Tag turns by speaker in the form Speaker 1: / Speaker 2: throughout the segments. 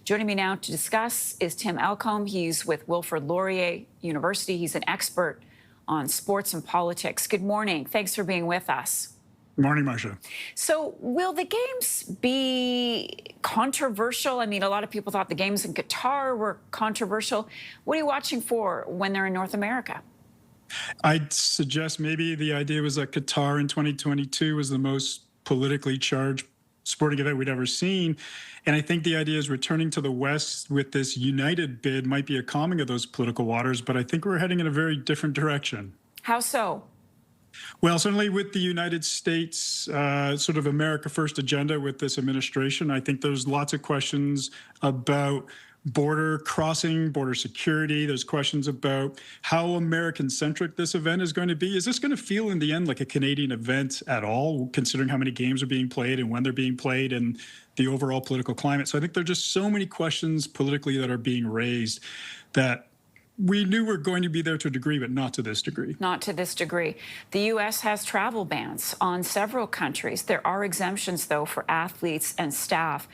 Speaker 1: Joining me now to discuss is Tim Elcombe. He's with Wilfrid Laurier University. He's an expert on sports and politics. Good morning. Thanks for being with us.
Speaker 2: Good morning, Marcia.
Speaker 1: So will the games be controversial? I mean, a lot of people thought the games in Qatar were controversial. What are you watching for when they're in North America?
Speaker 2: I'd suggest maybe the idea was that Qatar in 2022 was the most politically charged sporting event we'd ever seen. And I think the idea is returning to the West with this united bid might be a calming of those political waters, but I think we're heading in a very different direction.
Speaker 1: How so?
Speaker 2: Well, certainly with the United States sort of America First agenda with this administration, I think there's lots of questions about border crossing, border security. There's questions about how American-centric this event is going to be. Is this going to feel in the end like a Canadian event at all, considering how many games are being played and when they're being played and the overall political climate? So I think there are just so many questions politically that are being raised that we knew we're going to be there to a degree, but not to this degree.
Speaker 1: Not to this degree. The U.S. has travel bans on several countries. There are exemptions, though, for athletes and staff.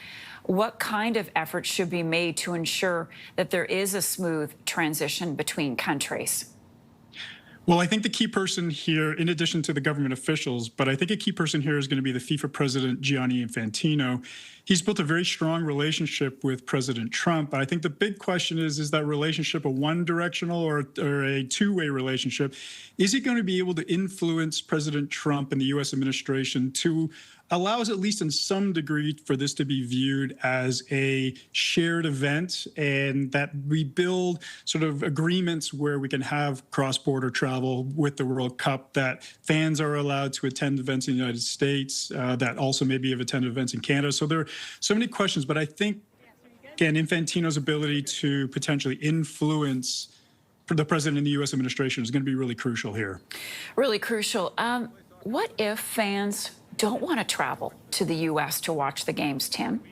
Speaker 1: What kind of efforts should be made to ensure that there is a smooth transition between countries?
Speaker 2: Well, I think the key person here, in addition to the government officials, but I think a key person here is going to be the FIFA president, Gianni Infantino. He's built a very strong relationship with President Trump. But I think the big question is that relationship a one-directional or a two-way relationship? Is he going to be able to influence President Trump and the U.S. administration to allow us, at least in some degree, for this to be viewed as a shared event and that we build sort of agreements where we can have cross-border travel with the World Cup, that fans are allowed to attend events in the United States, that also maybe have attended events in Canada. So there are so many questions, but I think, again, Infantino's ability to potentially influence the president and the U.S. administration is going to be really crucial here.
Speaker 1: Really crucial. What if fans don't want to travel to the U.S. to watch the games, Tim?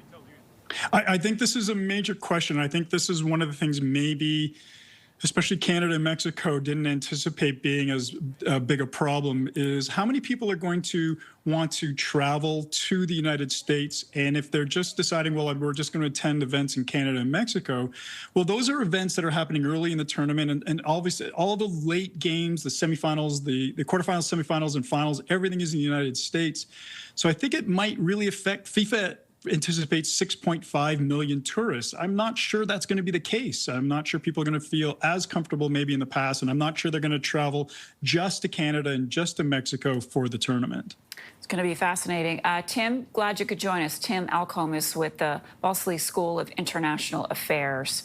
Speaker 2: I think this is a major question. I think this is one of the things maybe especially Canada and Mexico didn't anticipate being as big a problem, is how many people are going to want to travel to the United States. And if they're just deciding, well, we're just going to attend events in Canada and Mexico, well, those are events that are happening early in the tournament. And obviously all the late games, the semifinals, the quarterfinals, semifinals, and finals, everything is in the United States. So I think it might really affect FIFA. Anticipates 6.5 million tourists. I'm not sure that's going to be the case. I'm not sure people are going to feel as comfortable maybe in the past, and I'm not sure they're going to travel just to Canada and just to Mexico for the tournament.
Speaker 1: It's going to be fascinating. Tim, glad you could join us. Tim Elcombe is with the Balsillie School of International Affairs.